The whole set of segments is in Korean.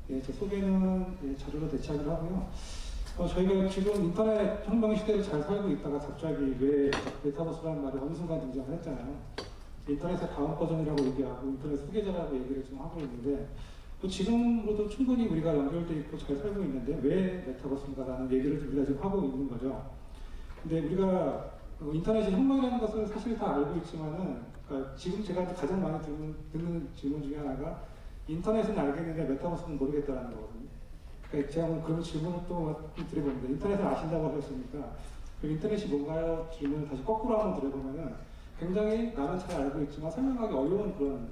예, 제 소개는 예, 자료로 대체하기로 하고요. 저희가 지금 인터넷 혁명 시대를 잘 살고 있다가 갑자기 왜 메타버스라는 말이 어느 순간 등장을 했잖아요. 인터넷의 다음 버전이라고 얘기하고 인터넷 후계자라고 얘기를 지금 하고 있는데 또 지금으로도 충분히 우리가 연결돼 있고 잘 살고 있는데 왜 메타버스인가라는 얘기를 우리가 지금 하고 있는 거죠. 근데 우리가 인터넷이 혁명이라는 것을 사실 다 알고 있지만은 그러니까 지금 제가 가장 많이 듣는 질문 중에 하나가 인터넷은 알겠는데 메타버스는 모르겠다라는 거거든요. 그러니까 제가 오늘 그런 질문을 또 드려봅니다. 인터넷을 아신다고 하셨으니까 그럼 인터넷이 뭔가요? 질문을 다시 거꾸로 한번 드려보면은 굉장히 나는 잘 알고 있지만 설명하기 어려운 그런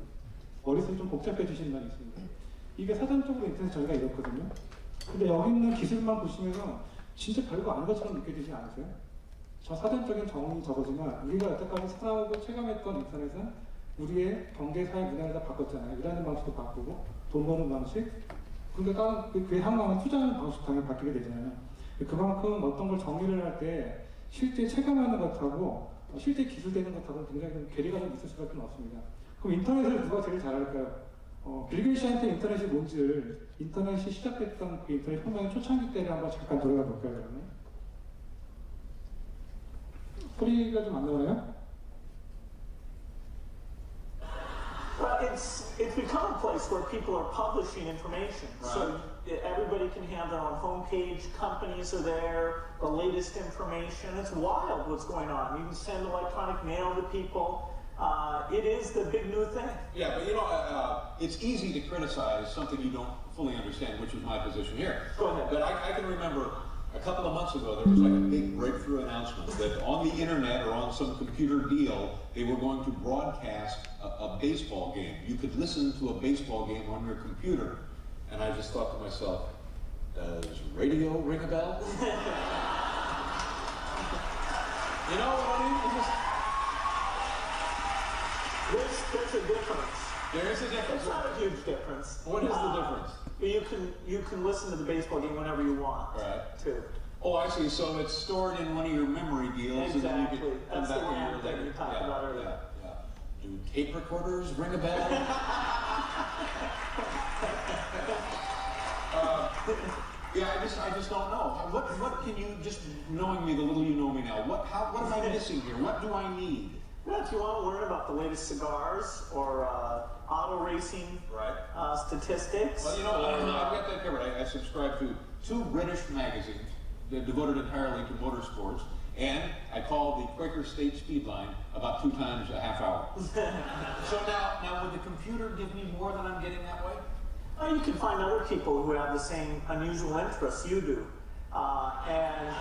머릿속이 좀 복잡해지시는 면이 있습니다. 이게 사전적으로 인터넷 전개가 이렇거든요. 근데 여기 있는 기술만 보시면은 진짜 별거 아닌 것처럼 느껴지지 않으세요? 저 사전적인 정의는 저거지만 우리가 여태까지 살아오고 체감했던 인터넷은 우리의 경제, 사회, 문화를 다 바꿨잖아요. 일하는 방식도 바꾸고 돈 버는 방식, 그러니까 그에 상관한 투자하는 방식 당연히 바뀌게 되잖아요. 그만큼 어떤 걸 정의를 할 때 실제 체감하는 것하고 실제 기술되는 것하고는 굉장히 좀 괴리가 좀 있을 수밖에 없습니다. 그럼 인터넷을 누가 제일 잘 알까요? 빌 게이츠한테 인터넷이 뭔지를 인터넷이 시작됐던 그 인터넷 혁명의 초창기 때를 한번 잠깐 돌아가 볼까요, 그러면? 소리가 좀 안 나오나요? Well, it's become a place where people are publishing information. Right. So everybody can have their own homepage, companies are there, the latest information. It's wild what's going on. You can send electronic mail to people. It is the big new thing. Yeah, but you know, it's easy to criticize something you don't fully understand, which was my position here. Go ahead. But I can remember a couple of months ago, there was like a big breakthrough announcement that on the internet or on some computer deal, they were going to broadcast a baseball game. You could listen to a baseball game on your computer. And I just thought to myself, does radio ring a bell? You know what I mean? There's a difference. There is a difference. It's not a huge difference. What is the difference? You can listen to the baseball game whenever you want. Right. Too. Oh, I see. So it's stored in one of your memory deals. Exactly. And then you can That's come the back a year RAM thing later. you talked about earlier. Yeah. Do tape recorders ring a bell? Yeah, I just don't know. What can you, just knowing me, the little you know me now, what am I missing here? What do I need? Well, if you want to learn about the latest cigars or auto racing Right. Statistics. Well, you know, I've got that covered. I subscribe to 2 British magazines. They're devoted entirely to motorsports. And I call the Quaker State Speedline about 2 times a half hour. So now would the computer give me more than I'm getting that way? You can find other people who have the same unusual interests you do. And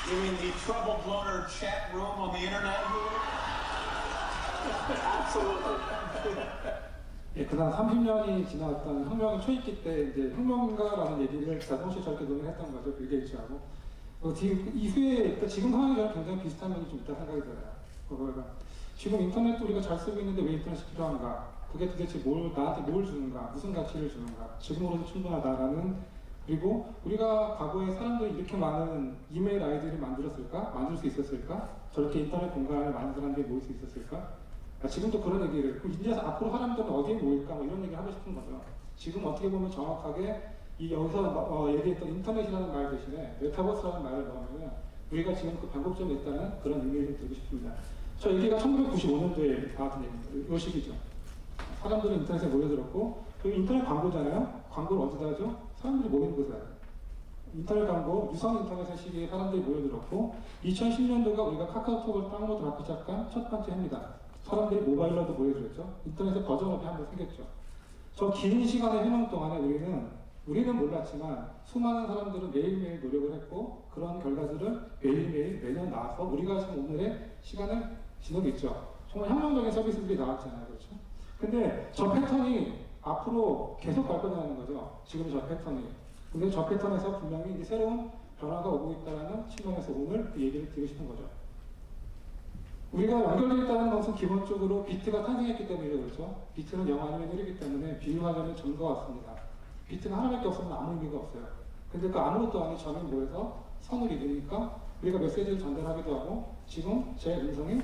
You mean the trouble blower chat room on the internet? absolutely. 예, 그다음 30년이 지나왔던 혁명의 초입기 때 이제 혁명가라는 얘기를 자동차 저렇게 논의했던 거죠, 빌 게이츠하고. 이후에 그러니까 지금 상황이랑 굉장히 비슷한 면이 좀 있다 생각이 들어요. 그거가 지금 인터넷도 우리가 잘 쓰고 있는데 왜 인터넷이 필요한가? 그게 도대체 나한테 뭘 주는가? 무슨 가치를 주는가? 지금으로도 충분하다라는. 그리고 우리가 과거에 사람들이 이렇게 많은 이메일 아이디를 만들었을까? 만들 수 있었을까? 저렇게 인터넷 공간을 많은 사람들이 모일 수 있었을까? 지금도 그런 얘기를, 그럼 이제 앞으로 사람들은 어디에 모일까? 뭐 이런 얘기를 하고 싶은 거죠. 지금 어떻게 보면 정확하게 여기서 얘기했던 인터넷이라는 말 대신에 메타버스라는 말을 넣으면 우리가 지금 그 변곡점에 있다는 그런 의미를 드리고 싶습니다. 저 얘기가 1995년도에 나왔던 얘기입니다. 이 시기죠. 사람들은 인터넷에 모여들었고, 그 인터넷 광고잖아요. 광고를 어디다 하죠? 사람들이 모이는 곳에 하죠. 인터넷 광고, 유선 인터넷의 시기에 사람들이 모여들었고, 2010년도가 우리가 카카오톡을 다운로드하기 시작한 첫 번째 해입니다. 사람들이 모바일로도 모여들었죠. 인터넷의 버전업이 한번 생겼죠. 저 긴 시간의 해명 동안에 우리는 몰랐지만 수많은 사람들은 매일매일 노력을 했고 그런 결과들을 매일매일 매년 나와서 우리가 지금 오늘의 시간을 지내고 있죠. 정말 혁명적인 서비스들이 나왔잖아요. 그렇죠? 근데 저 패턴이 앞으로 계속 갈 거라는 거죠. 지금 저 패턴이. 근데 저 패턴에서 분명히 이제 새로운 변화가 오고 있다는 측면에서 오늘 그 얘기를 드리고 싶은 거죠. 우리가 연결되어 있다는 것은 기본적으로 비트가 탄생했기 때문이죠. 그렇죠? 비트는 0 아니면 1이기 때문에 비유하자면 점과 같습니다. 비트가 하나밖에 없으면 아무 의미가 없어요. 근데 그 아무것도 아닌 점이 모여서 선을 이루니까 우리가 메시지를 전달하기도 하고 지금 제 음성이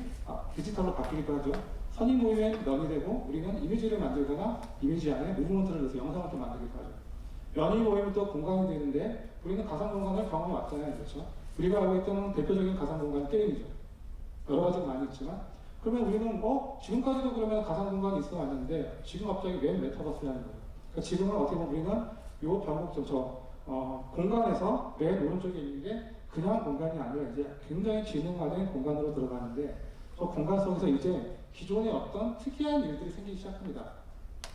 디지털로 바뀌기도 하죠. 선의 모임에 런이 되고 우리는 이미지를 만들거나 이미지 안에 무브먼트를 넣어서 영상을 또 만들기도 하죠. 연의 모임은 또 공간이 되는데 우리는 가상 공간을 경험해 왔잖아요. 그렇죠? 우리가 알고 있던 대표적인 가상 공간은 게임이죠. 여러 가지가 많이 있지만 그러면 우리는 지금까지도 그러면 가상 공간이 있어 왔는데 지금 갑자기 왜 메타버스라는 거예요. 그러니까 지금은 어떻게 보면 우리는 요 변곡점 공간에서 맨 오른쪽에 있는 게 그냥 공간이 아니라 이제 굉장히 지능화된 공간으로 들어가는데 저 공간 속에서 이제 기존의 어떤 특이한 일들이 생기기 시작합니다.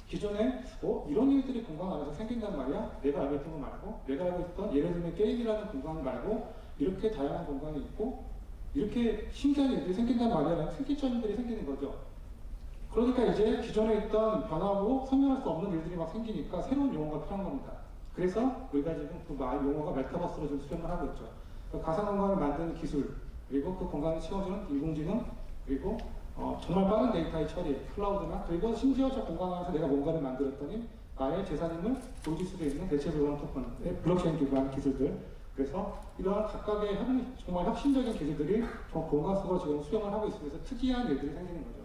기존에 이런 일들이 공간 안에서 생긴단 말이야? 내가 알고 있던 거 말고 내가 알고 있던 예를 들면 게임이라는 공간 말고 이렇게 다양한 공간이 있고 이렇게 신기한 일들이 생긴단 말이야. 특이점들이 생기는 거죠. 그러니까 이제 기존에 있던 변하고 설명할 수 없는 일들이 막 생기니까 새로운 용어가 필요한 겁니다. 그래서 우리가 지금 그 용어가 메타버스로 좀 수정을 하고 있죠. 가상 공간을 만드는 기술, 그리고 그 공간을 채워주는 인공지능, 그리고 정말 빠른 데이터의 처리, 클라우드나 그리고 심지어 저 공간 안에서 내가 뭔가를 만들었더니 나의 재산임을 보여줄 수도 있는 대체 불가능 토큰, 블록체인 기반 기술들. 그래서 이러한 각각의 정말 혁신적인 기술들이 공간 속으로 지금 수용을 하고 있으면서 특이한 일들이 생기는 거죠.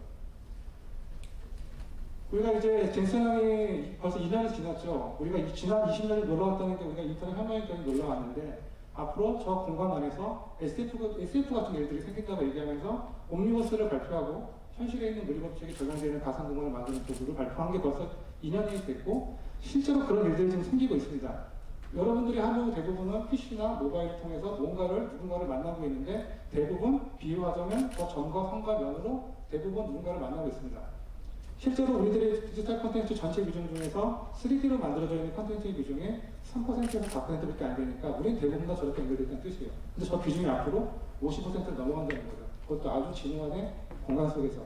우리가 이제 젠슨왕이 벌써 2년이 지났죠. 우리가 지난 20년이 놀러왔다는 게 우리가 인터넷 혁명까지 놀러왔는데 앞으로 저 공간 안에서 SF 같은 일들이 생긴다고 얘기하면서 옴니버스를 발표하고 현실에 있는 물리법칙이 적용되는 가상 공간을 만드는 도구를 발표한 게 벌써 2년이 됐고 실제로 그런 일들이 지금 생기고 있습니다. 여러분들이 하루 대부분은 PC나 모바일을 통해서 누군가를 만나고 있는데 대부분 비유하자면 더 점과 선과 면으로 대부분 누군가를 만나고 있습니다. 실제로 우리들의 디지털 콘텐츠 전체 비중 중에서 3D로 만들어져 있는 콘텐츠의 비중이 3%에서 4%밖에 안 되니까 우리는 대부분 다 저렇게 연결됐다는 뜻이에요. 근데 저 비중이 앞으로 50%를 넘어간다는 거죠. 그것도 아주 진화된 공간 속에서.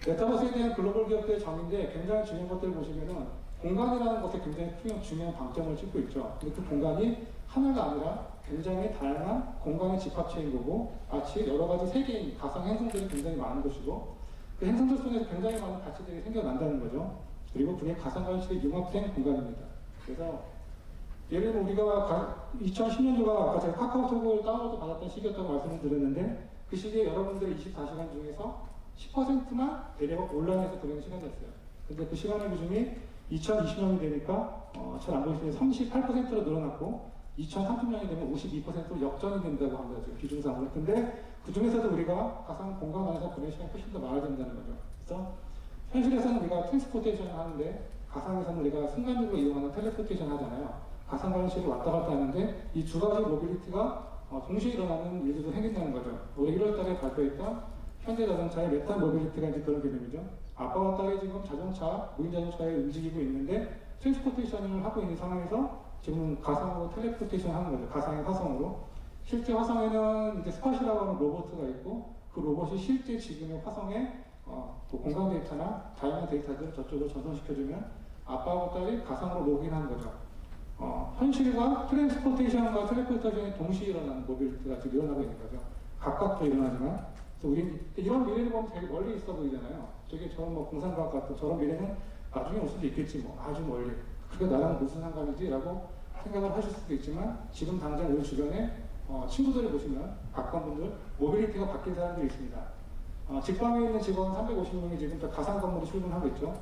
메타버스에 대한 글로벌 기업들의 정의인데 굉장히 중요한 것들을 보시면은 공간이라는 것에 굉장히 중요한 방점을 찍고 있죠. 근데 그 공간이 하나가 아니라 굉장히 다양한 공간의 집합체인 거고 마치 여러 가지 세계인 가상 행성들이 굉장히 많은 것이고 그 행성들 속에서 굉장히 많은 가치들이 생겨난다는 거죠. 그리고 그게 가상가치의 융합된 공간입니다. 그래서 예를 들면 우리가 2010년도가 아까 제가 카카오톡을 다운로드 받았던 시기였다고 말씀을 드렸는데 그 시기에 여러분들의 24시간 중에서 10%만 대략 온라인에서 보내는 시간이었어요. 근데 그 시간의 비중이 2020년이 되니까 잘 안 보이시는데 38%로 늘어났고 2030년이 되면 52%로 역전이 된다고 합니다. 지금 비중상으로. 근데 그 중에서도 우리가 가상 공간 안에서 보내는 시간이 훨씬 더 많아진다는 거죠. 그래서 현실에서는 우리가 트랜스포테이션을 하는데 가상에서는 우리가 순간적으로 이용하는 텔레포테이션 하잖아요. 가상관식으로 왔다 갔다 하는데 이 두 가지 모빌리티가 동시에 일어나는 일들도 생긴다는 거죠. 올해 1월 달에 발표했던 현대자동차의 메탄 모빌리티가 이제 그런 개념이죠. 아빠와 딸이 지금 무인 자동차에 움직이고 있는데 트랜스포테이션을 하고 있는 상황에서 지금 가상으로 텔레포테이션 하는 거죠. 가상의 화성으로. 실제 화성에는 이제 스팟이라고 하는 로봇가 있고 그 로봇이 실제 지금의 화성에 그 공간 데이터나 다양한 데이터들을 저쪽으로 전송시켜주면 아빠와 딸이 가상으로 로그인하는 거죠. 현실과 트랜스포테이션과 텔레포테이션이 동시에 일어나는 모빌리티가 지금 일어나고 있는 거죠. 각각도 일어나지만 그래서 우리 이런 미래를 보면 되게 멀리 있어 보이잖아요. 저게 저런 공상과학 같은 저런 미래는 나중에 올 수도 있겠지 뭐 아주 멀리. 그게 나랑 무슨 상관이지? 라고 생각을 하실 수도 있지만 지금 당장 우리 주변에 친구들을 보시면 가까운 분들 모빌리티가 바뀐 사람들이 있습니다. 직방에 있는 직원 350명이 지금 다 가상 건물에 출근하고 있죠.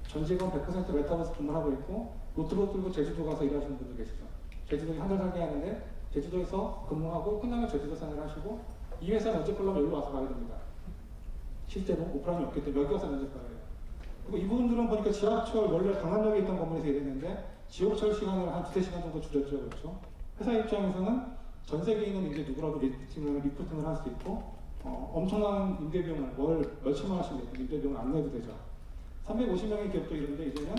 전 직원 100% 메타버스 근무하고 있고 노트북 들고 제주도 가서 일하시는 분들 계시죠. 제주도에 한 달 살게 하는데 제주도에서 근무하고 끝나면 제주도 생활을 하시고 이 회사 면접 보려면 여기로 와서 가야 됩니다. 실제로 오프라인이 없기 때문에 여기 와서 면접 봐야 돼요. 그리고 이분들은 보니까 지하철 원래 강남역에 있던 건물에서 일했는데 지하철 시간을 한 2-3시간 정도 줄였죠. 그렇죠? 회사 입장에서는 전 세계에 있는 이제 누구라도 리프팅을 할 수 있고 엄청난 임대비용을 월 몇천만 원씩 내고 임대비용을 안 내도 되죠. 350명의 기업도 이런데 이제는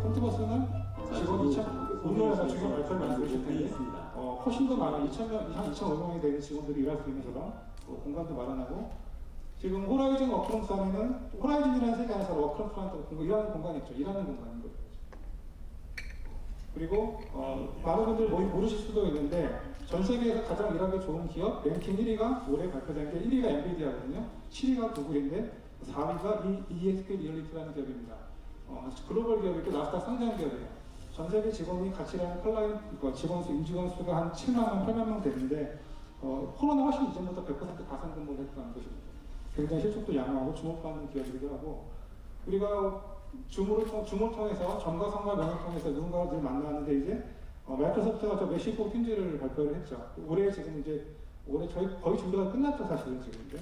컴투버스는 직원 2,000, 오늘 지금 발표를 말씀드릴 텐데 훨씬 더 많은 2,000명, 한 2,500명이 되는 직원들이 일할 수 있는 그런 공간도 마련하고 지금 호라이즌 워크룸스 안에는 호라이즌이라는 세계 안에서 워크룸스라는 일하는 공간이 있죠. 일하는 공간인 거죠. 그리고 많은 분들 모르실 수도 있는데 전 세계에서 가장 일하기 좋은 기업 랭킹 1위가 올해 발표된 게 1위가 엔비디아거든요. 7위가 구글인데 4위가 EXP 리얼리티라는 기업입니다. 글로벌 기업이고 나스닥 상장 기업이에요. 전 세계 직원이 같이 일하는 직원 수, 임직원 수가 한 7만 명, 8만 명 되는데 코로나 훨씬 이전부터 100% 가상 근무를 했다는 것입니다. 굉장히 실적도 양호하고 주목받는 기업이기도 하고 우리가 줌을 통해서 점과 명을 통해서 누군가를 늘 만나는데 이제 마이크로소프트가 저 멕시코 팀즈를 발표를 했죠. 올해 저희 거의 준비가 끝났죠 사실은 지금인데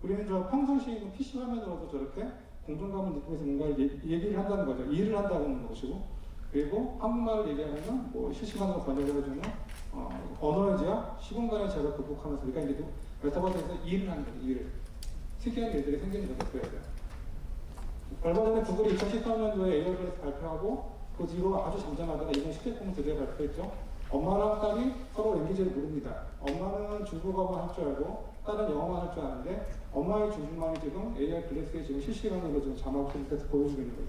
우리는 저 평상시 PC 화면으로도 저렇게 공존감을 느끼면서 뭔가 얘기를 한다는 거죠. 일을 한다는 것이고 그리고 한국말을 얘기하면 뭐 실시간으로 번역을 해주는 언어의 제약, 시공간의 제약을 극복하면서 우리가 이제 메타버스에서 일을 하는 거죠. 일을. 특이한 일들이 생기는 것을 보여야 돼요. 얼마 전에 구글이 2013년도에 AWS 발표하고 그 뒤로 아주 잠잠하다가 이번 10대폰을 드디어 발표했죠. 엄마랑 딸이 서로 랭귀지를 모릅니다. 엄마는 중국어만 할 줄 알고 딸은 영어만 할 줄 아는데 엄마의 중국말이 지금 AR 글래스에 지금 실시간으로 지금 자막 프린트해서 보여주고 있는 거예요.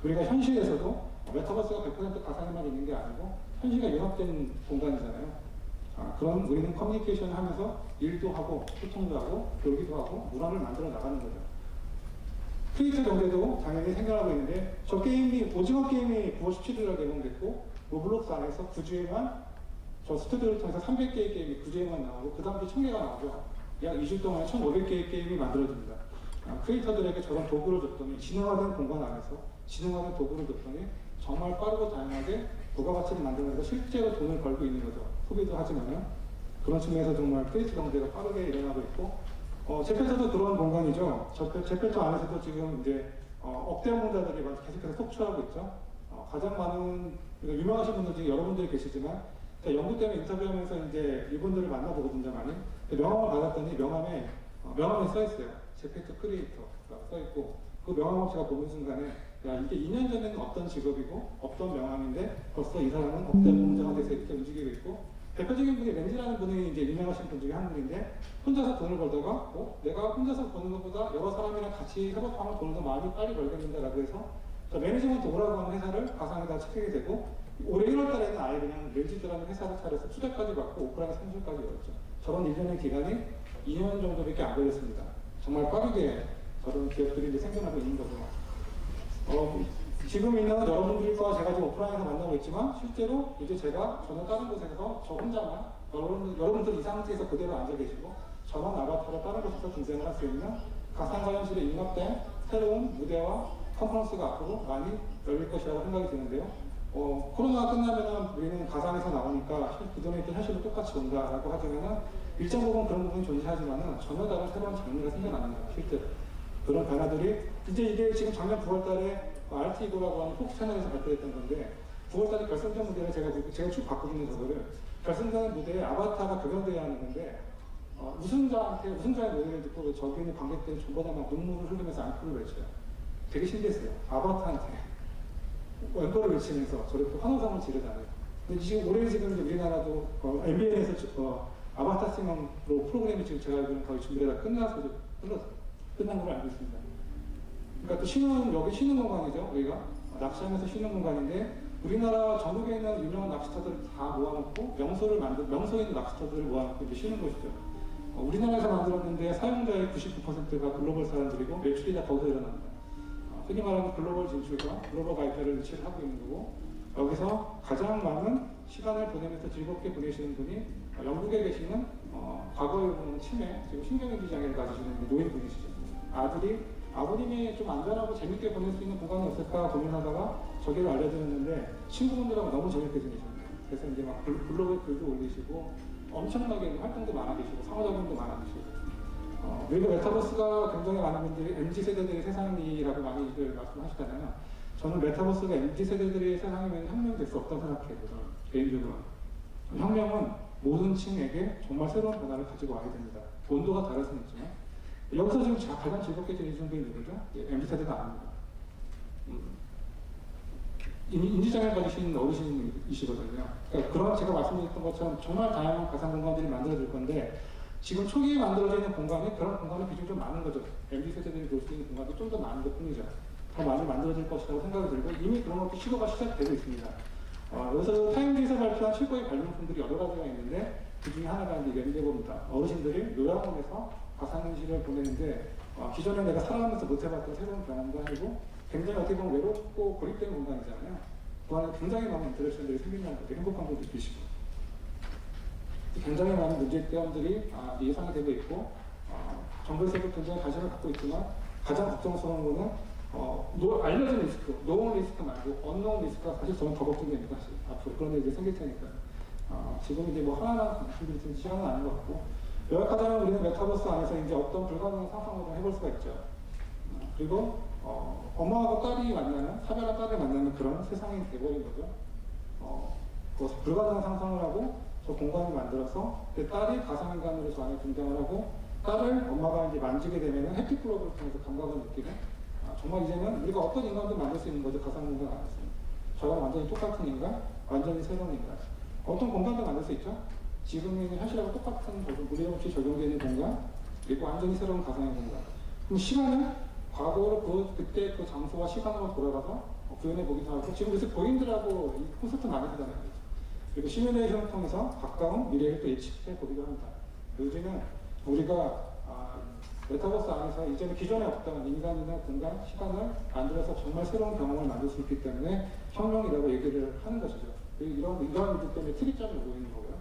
우리가 현실에서도 메타버스가 100% 가상에만 있는 게 아니고 현실과 연합된 공간이잖아요. 그런 우리는 커뮤니케이션을 하면서 일도 하고 소통도 하고 놀기도 하고 문화를 만들어 나가는 거죠. 크리에이터 경제도 당연히 생겨나고 있는데 저 게임이 오징어 게임이 9월 17일에 개봉됐고 로블록스 안에서 9주에만 저 스튜디오를 통해서 300개의 게임이 9주에만 나오고 그 다음 주 1000개가 나오죠. 약 2주 동안에 1500개의 게임이 만들어집니다. 크리에이터들에게 저런 도구를 줬더니 진화된 공간 안에서 진화된 도구를 줬더니 정말 빠르고 다양하게 부가가치를 만들면서 실제로 돈을 벌고 있는 거죠. 소비도 하지만요. 그런 측면에서 정말 크리에이터 경제가 빠르게 일어나고 있고 제페토도 그런 공간이죠. 제페토 안에서도 지금 이제 억대문자들이 계속해서 속출하고 있죠. 가장 많은 유명하신 분들 중에 여러분들이 계시지만 연구 때문에 인터뷰하면서 이제 이분들을 만나보거든요 많이. 명함을 받았더니 명함에 써 있어요. 제페토 크리에이터가 써 있고 그 명함을 제가 보는 순간에 야 이게 2년 전에는 어떤 직업이고 없던 명함인데 벌써 이 사람은 억대문자가 돼서 이렇게 움직이고 있고. 대표적인 분이 렌즈라는 분이 이제 유명하신 분 중에 한 분인데 혼자서 돈을 벌다가 내가 혼자서 버는 것보다 여러 사람이랑 같이 협업하면 돈을 더 많이 빨리 벌겠는다라고 해서 매니지먼트 오라고 하는 회사를 가상에다 찾게 되고 올해 1월 달에는 아예 그냥 렌즈드라는 회사를 차려서 투자까지 받고 오프라인 상술까지 열었죠. 저런 일련의 기간이 2년 정도밖에 안 걸렸습니다. 정말 빠르게 저런 기업들이 이제 생겨나고 있는 거죠. 지금 있는 여러분들과 제가 지금 오프라인에서 만나고 있지만 실제로 이제 저는 다른 곳에서 저 혼자만 여러분들 이 상태에서 그대로 앉아 계시고 저만 아바타로 다른 곳에서 분생을 할 수 있는 가상과 현실에 융합된 새로운 무대와 컨퍼런스가 앞으로 많이 열릴 것이라고 생각이 드는데요. 코로나가 끝나면은 우리는 가상에서 나오니까 그전에 있던 현실로 똑같이 온다라고 하지만은 일정 부분 그런 부분이 존재하지만은 전혀 다른 새로운 장르가 생겨나는 거예요, 실제로. 그런 변화들이 이제 이게 지금 작년 9월달에 RT고라고 하는 폭스 채널에서 발표했던 건데 9월달에 결승전 무대를 제가 쭉 봤거든요. 저거를 결승전 무대에 아바타가 적용돼야 하는 건데 우승자의 노래를 듣고 저기 있는 관객들이 전부 다 막 눈물을 흘리면서 앙코를 외쳐요. 되게 신기했어요. 아바타한테 앵콜을 외치면서 저렇게 환호성을 지르다니. 근데 지금 올해 지금 우리나라도 MBN에서 아바타 싱어로 프로그램이 지금 제가 알기로는 거의 준비가 끝난 걸로 알고 있습니다. 그러니까 또 여기 쉬는 공간이죠. 우리가 낚시하면서 쉬는 공간인데 우리나라 전국에 있는 유명한 낚시터들을 다 모아놓고 명소에 있는 낚시터들을 모아놓고 이제 쉬는 곳이죠. 우리나라에서 만들었는데 사용자의 99%가 글로벌 사람들이고 매출이 다 거기서 일어납니다. 흔히 말하는 글로벌 진출과 글로벌 가입자를 유치를 하고 있는 거고 여기서 가장 많은 시간을 보내면서 즐겁게 보내시는 분이 영국에 계시는 과거에 보는 치매, 지금 신경인지 장애를 가지시는 노인분이시죠. 아버님이 좀 안전하고 재밌게 보낼 수 있는 공간이 없을까 고민하다가 저기를 알려드렸는데 친구분들하고 너무 재밌게 지내셨네요. 그래서 이제 막 블로그에 글도 올리시고 엄청나게 활동도 많아지시고 상호작용도 많아지시고 우리가 메타버스가 굉장히 많은 분들이 MZ세대들의 세상이라고 많이들 말씀하시잖아요. 저는 메타버스가 MZ세대들의 세상이면 혁명이 될 수 없다고 생각해요. 저는 개인적으로. 혁명은 모든 층에게 정말 새로운 변화를 가지고 와야 됩니다. 온도가 다를 수는 있지만 여기서 지금 가장 즐겁게 지내시는 분이 누구죠? MZ세대가 아닙니다. 인지장애 가지신 어르신이시거든요. 그러니까 그런 제가 말씀드렸던 것처럼 정말 다양한 가상 공간들이 만들어질 건데 지금 초기에 만들어져 있는 공간이 그런 공간의 비중이 좀 많은 거죠. MZ세대들이 볼 수 있는 공간이 좀 더 많은 것 뿐이죠. 더 많이 만들어질 것이라고 생각이 들고 이미 그런 것도 시도가 시작되고 있습니다. 여기서 타임지에서 발표한 최고의 발명품들이 여러 가지가 있는데 그 중에 하나가 이제 렌데버입니다. 어르신들이 요양원에서 가상현실을 보내는데 기존에 내가 살아가면서 못 해봤던 새로운 경험도 아니고 굉장히 어떻게 보면 외롭고 고립된 공간이잖아요. 그 안에 굉장히 많은 인터랙션들이 생긴다는 거죠. 행복감도 느끼시고. 굉장히 많은 문제점들이 예상이 되고 있고, 정부에서도 굉장히 관심을 갖고 있지만, 가장 걱정스러운 거는, 알려진 리스크, 노운 리스크 말고, 언노운 리스크가 사실 저는 더 걱정됩니다. 사실. 앞으로 그런 일이 생길 테니까. 지금 이제 뭐 하나하나 말씀드릴 시간은 아닌 것 같고, 요약하자면 우리는 메타버스 안에서 이제 어떤 불가능한 상상을 좀 해볼 수가 있죠. 그리고, 엄마하고 딸이 만나는, 사별한 딸이 만나는 그런 세상이 돼버린 거죠. 그 불가능한 상상을 하고, 저 공간을 만들어서 내 딸이 가상인간으로 저 안에 등장을 하고 딸을 엄마가 이제 만지게 되면 해피클럽을 통해서 감각을 느끼는 정말 이제는 우리가 어떤 인간도 만들 수 있는 거죠. 가상공간 안에서 저랑 완전히 똑같은 인간, 완전히 새로운 인간 어떤 공간도 만들 수 있죠. 지금의 현실하고 똑같은 무리 없이 적용되는 공간 그리고 완전히 새로운 가상의 공간. 그럼 시간은 과거로 그때 그 장소와 시간으로 돌아가서 구현해 보기도 하고 지금 요새 고인들하고 이 콘서트 많이 하잖아요. 그리고 시뮬레이션을 통해서 가까운 미래를 또 예측해 보기도 합니다. 요즘은 우리가 메타버스 안에서 이제는 기존에 없던 인간이나 공간, 시간을 만들어서 정말 새로운 경험을 만들 수 있기 때문에 혁명이라고 얘기를 하는 것이죠. 이런 일들 때문에 특이점이 오고 있는 거고요.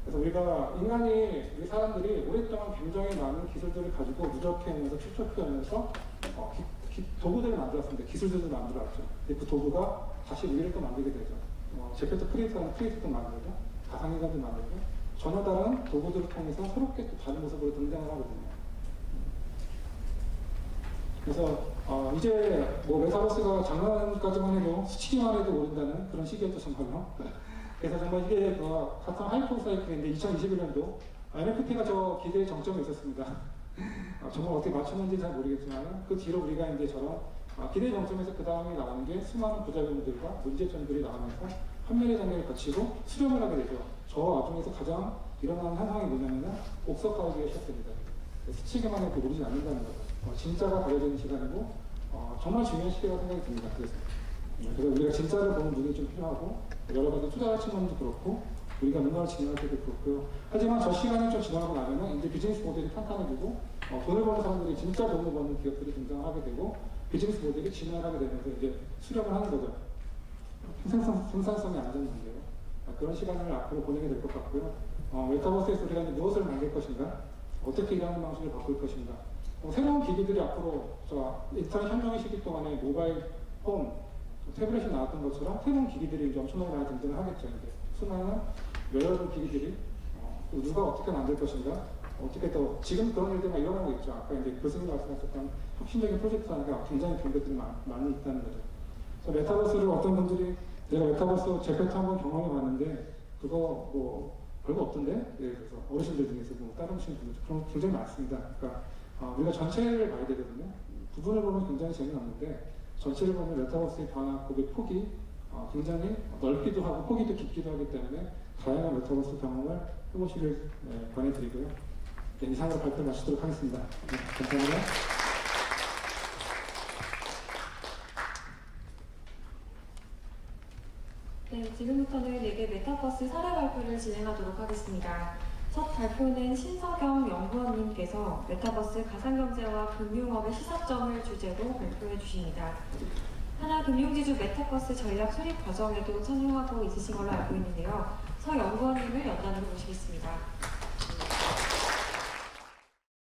그래서 우리 사람들이 오랫동안 굉장히 많은 기술들을 가지고 누적해오면서 추적해오면서 도구들을 만들었습니다. 기술들을 만들어왔죠. 근데 그 도구가 다시 우리를 또 만들게 되죠. 제페토 크리에이터도 만들고 가상인간도 만들고 전혀 다른 도구들을 통해서 새롭게 또 다른 모습으로 등장을 하거든요. 그래서 이제 뭐 메타버스가 작년까지만 해도 스치기만 해도 오른다는 그런 시기였죠 정말로. 그래서 정말 이게 같은 하이퍼 사이클인데 2021년도 NFT가 저 기대의 정점에 있었습니다. 정말 어떻게 맞췄는지 잘 모르겠지만 그 뒤로 우리가 이제 저런 기대 정점에서 그 다음에 나오는 게 수많은 부작용들과 문제점들이 나오면서 판매의 단계를 거치고 수렴을 하게 되죠. 저 와중에서 가장 일어나는 현상이 뭐냐면 옥석 가기가 시작됩니다. 스치기만 해도 모르지 않는다는 거죠. 진짜가 가려지는 시간이고 정말 중요한 시기라고 생각이 듭니다. 그래서 우리가 진짜를 보는 눈이 좀 필요하고 여러 가지 투자 측면도 그렇고 우리가 뭔가를 진행할 때도 그렇고요. 하지만 저 시간이 좀 지나고 나면은 이제 비즈니스 모델이 탄탄해지고 돈을 버는 사람들이 진짜 돈을 버는 기업들이 등장하게 되고 비즈니스 모델이 진화하게 되면서 이제 수렴을 하는 거죠. 생산성이 안정된대요. 그런 시간을 앞으로 보내게 될 것 같고요. 메타버스에서 우리가 이제 무엇을 만들 것인가, 어떻게 일하는 방식을 바꿀 것인가, 새로운 기기들이 앞으로 인터넷 혁명의 시기 동안에 모바일 폰, 태블릿이 나왔던 것처럼 새로운 기기들이 이제 엄청나게 많이 등장을 하겠죠. 이제 수많은 여러 기기들이 누가 어떻게 만들 것인가, 어떻게 또 지금 그런 일들이 일어나고 있죠. 아까 이제 교수님 말씀하셨던 혁신적인 프로젝트 하나가 굉장히 된 것들이 많이 있다는 거죠. 그래서 메타버스를 어떤 분들이 내가 메타버스 제페토 한번 경험해 봤는데 그거 뭐 별거 없던데? 예를 들어서 어르신들 중에서 뭐 따라오시는 분들 그런 굉장히 많습니다. 그러니까 우리가 전체를 봐야 되거든요. 부분을 보면 굉장히 재미없는데 전체를 보면 메타버스의 변화, 그 폭이 굉장히 넓기도 하고 폭이 또 깊기도 하기 때문에 다양한 메타버스 경험을 해보시길 권해드리고요. 이상으로 발표를 마치도록 하겠습니다. 감사합니다. 네, 지금부터는 4개 메타버스 사례 발표를 진행하도록 하겠습니다. 첫 발표는 신석영 연구원님께서 메타버스 가상경제와 금융업의 시사점을 주제로 발표해 주십니다. 하나금융지주 메타버스 전략 수립 과정에도 참여하고 있으신 걸로 알고 있는데요. 서 연구원님을 연단으로 모시겠습니다.